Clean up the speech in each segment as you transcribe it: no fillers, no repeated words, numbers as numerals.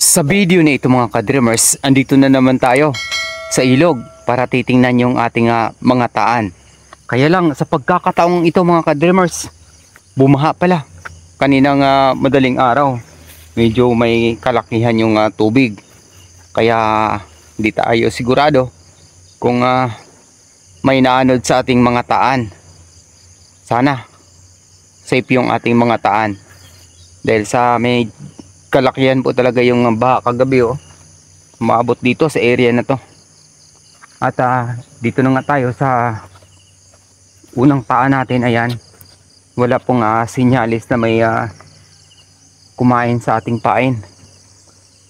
Sa video na ito mga ka-dreamers, andito na naman tayo sa ilog para titingnan yung ating mga taan. Kaya lang sa pagkakataong ito mga ka-dreamers, bumaha pala. Kaninang madaling araw, medyo may kalakihan yung tubig. Kaya hindi tayo sigurado kung may naanod sa ating mga taan. Sana safe yung ating mga taan. Dahil sa may kalakihan po talaga yung baha kagabi, umaabot dito sa area na to. At dito na nga tayo sa unang taan natin. Ayan, wala pong sinyalis na may kumain sa ating pain,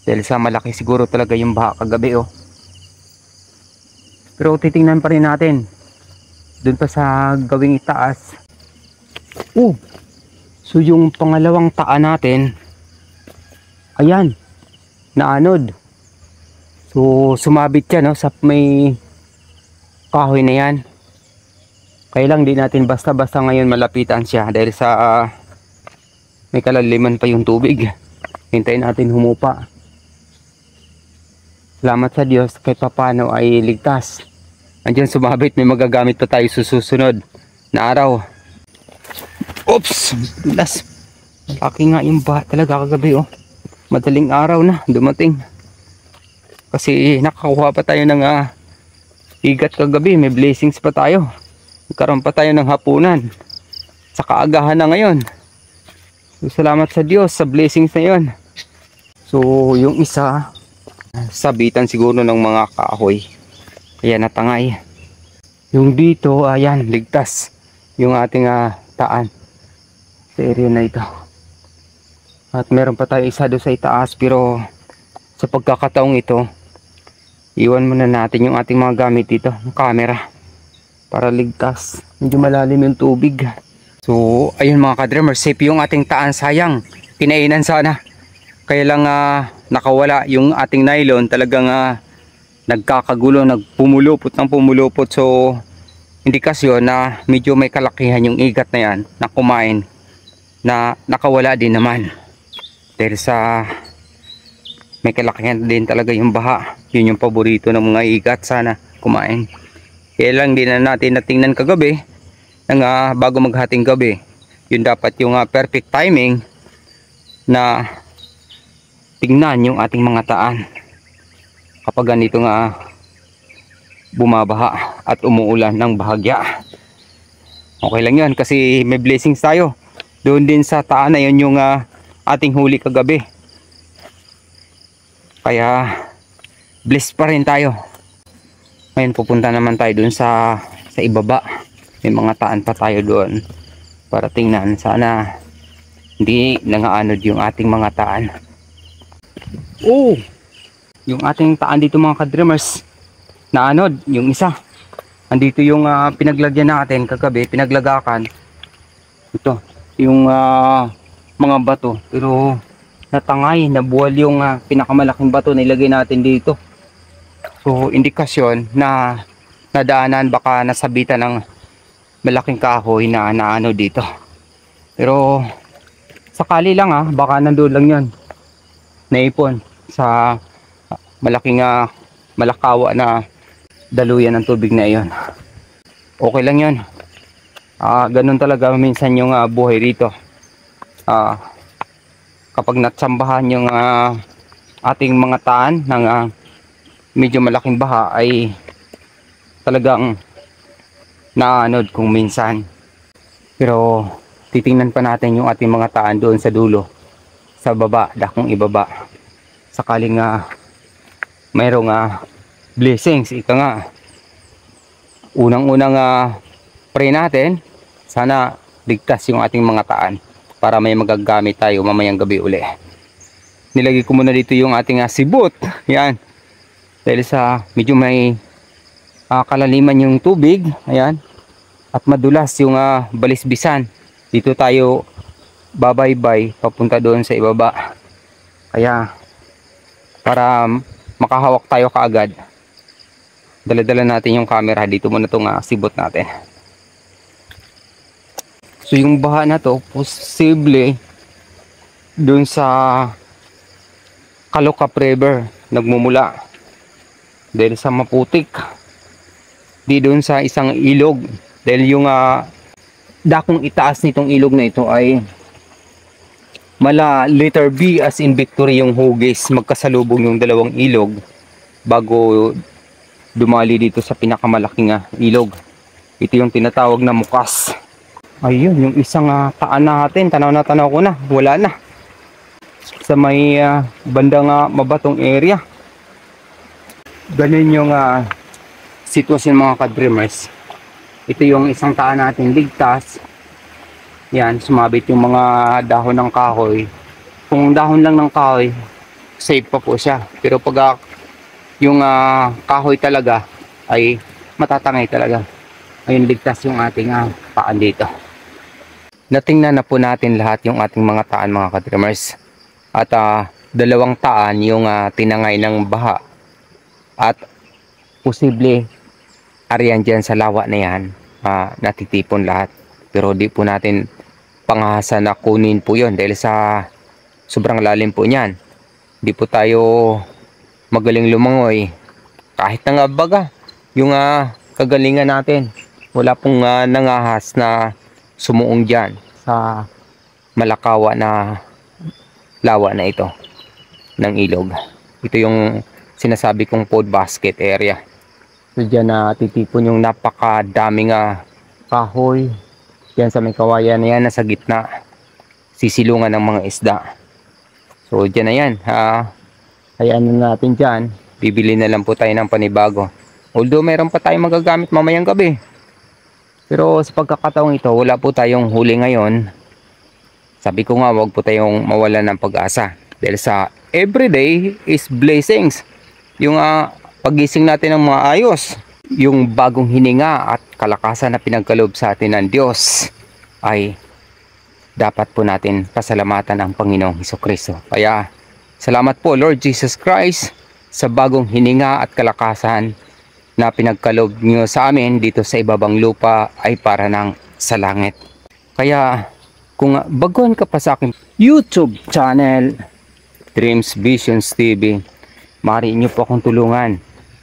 dahil sa malaki siguro talaga yung baha kagabi. Pero titingnan pa rin natin dun pa sa gawing itaas. So yung pangalawang taan natin, ayan, naanod. So sumabit yan sa may kahoy na yan. Kaya lang di natin basta-basta ngayon malapitan siya, dahil sa may kalaliman pa yung tubig. Hintayin natin humupa. Salamat sa Diyos, kahit papano ay ligtas. Andiyan sumabit, may magagamit pa tayo susunod na araw. Oops, dulas. Laki nga yung baha talaga kagabi. Madaling araw na dumating. Kasi nakakuha pa tayo ng igat kagabi. May blessings pa tayo. Nagkaroon pa tayo ng hapunan sa kaagahan na ngayon. So, salamat sa Diyos sa blessings na yun. So yung isa, sabitan siguro ng mga kahoy, kaya natangay. Yung dito, ayan, ligtas yung ating taan sa area na ito. At meron pa tayo isa doon sa itaas, pero sa pagkakataong ito, iwan muna natin yung ating mga gamit dito, yung camera, para ligtas. Medyo malalim yung tubig. So ayun mga ka-dreamer, safe yung ating taan. Sayang, kinainan sana. Kaya lang nakawala yung ating nylon. Talagang nagkakagulo, nagpumulupot ng pumulupot. So indikasyon na medyo may kalakihan yung igat na yan na kumain, na nakawala din naman. Dahil sa may kalakihan din talaga yung baha. Yun yung paborito ng mga igat, sana kumain. Kaya lang din na natin natingnan kagabi ng bago maghating gabi. Yun dapat yung perfect timing na tingnan yung ating mga taan kapag ganito bumabaha at umuulan ng bahagya. Okay lang yan kasi may blessings tayo. Doon din sa taan na yun yung ating huli kagabi. Kaya blessed pa rin tayo. Ngayon pupunta naman tayo doon sa ibaba. May mga taan pa tayo doon para tingnan. Sana hindi nangaanod yung ating mga taan. Yung ating taan dito mga ka-dreamers, naanod yung isa. Andito yung pinaglagyan natin kagabi, pinaglagakan. Ito yung mga bato, pero natangay, nabuwal yung pinakamalaking bato na ilagay natin dito. So indikasyon na nadaanan, baka nasabitan ng malaking kahoy na naano dito. Pero sakali lang baka nandoon lang yan, naipon sa malaking malakawa na daluyan ng tubig na iyon. Okay lang yun. Ganun talaga minsan yung buhay dito. Kapag natsambahan yung ating mga taan ng medyo malaking baha, ay talagang naanod kung minsan. Pero titingnan pa natin yung ating mga taan doon sa dulo, sa baba, dakong ibaba, sakaling mayroong blessings. Ika nga, unang-unang pray natin, sana ligtas yung ating mga taan para may magagamit tayo mamayang gabi uli. Nilagay ko muna dito yung ating sibot, yan, dahil sa medyo may kalaliman yung tubig, ayan, at madulas yung balisbisan. Dito tayo babaybay papunta doon sa ibaba. Kaya para makahawak tayo kaagad, dala-dala natin yung camera. Dito muna itong sibot natin. So yung baha na to, posible dun sa Caloocan River nagmumula dahil sa maputik di doon sa isang ilog, dahil yung dakong itaas nitong ilog na ito ay mala letter B as in Victory yung hugis, magkasalubong yung dalawang ilog bago dumali dito sa pinakamalaking ilog. Ito yung tinatawag na Mukas. Ayun, yung isang taan natin, tanaw ko na, wala na. Sa may bandang mabatong area. Ganun yung sitwasyon mga ka-dreamers. Ito yung isang taan natin ligtas. Yan, sumabit yung mga dahon ng kahoy. Kung dahon lang ng kahoy, safe pa po siya. Pero pag yung kahoy talaga ay matatangay talaga. Ayun, ligtas yung ating taan dito. Natingnan na po natin lahat yung ating mga taan mga ka-dreamers. At dalawang taan yung tinangay ng baha. At posible ariyan dyan sa lawa na yan, natitipon lahat. Pero di po natin pangahasa na kunin po yun dahil sa sobrang lalim po niyan. Di po tayo magaling lumangoy. Kahit na nga baga, yung kagalingan natin, wala pong nangahas na sumuong dyan sa malakawa na lawa na ito ng ilog. Ito yung sinasabi kong food basket area. So dyan titipon yung napakadaming kahoy. Dyan sa may kawayan na yan, nasa gitna. Sisilungan ng mga isda. So dyan na yan. Hayaan na natin dyan. Bibili na lang po tayo ng panibago. Although meron pa tayong magagamit mamayang gabi. Pero sa pagkakataong ito, wala po tayong huli ngayon. Sabi ko nga, wag po tayong mawalan ng pag-asa. Dahil sa everyday is blessings. Yung pagising natin ng mga ayos, yung bagong hininga at kalakasan na pinagkaloob sa atin ng Diyos, ay dapat po natin pasalamatan ang Panginoong Hesukristo. Kaya salamat po Lord Jesus Christ sa bagong hininga at kalakasan na pinagkaloob niyo sa amin dito sa ibabang lupa ay para nang sa langit. Kaya kung baguhan ka pa sa aking YouTube channel, Dreams Visions TV, maaari niyo po akong tulungan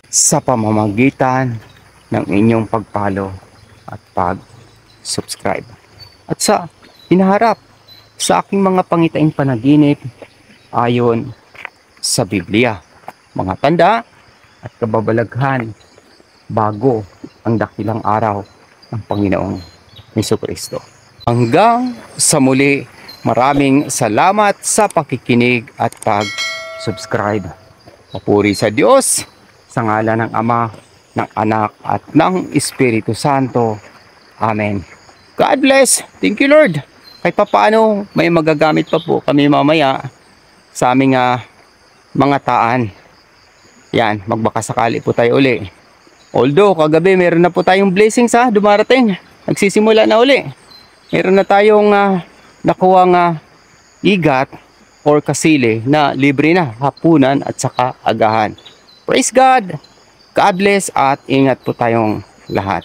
sa pamamagitan ng inyong pag-follow at pag-subscribe. At sa hinaharap sa aking mga pangitaing panaginip ayon sa Biblia, mga tanda at kababalaghan bago ang dakilang araw ng Panginoong Hesukristo. Hanggang sa muli, maraming salamat sa pakikinig at pag-subscribe. Papuri sa Diyos, sa ngalan ng Ama, ng Anak, at ng Espiritu Santo. Amen. God bless. Thank you Lord. Kahit papaano, may magagamit pa po kami mamaya sa aming mga taan. Yan, magbakasakali po tayo uli. Although, kagabi meron na po tayong blessings dumarating. Nagsisimula na uli. Meron na tayong nakuwang igat or kasili na libre na hapunan at saka agahan. Praise God! God bless at ingat po tayong lahat.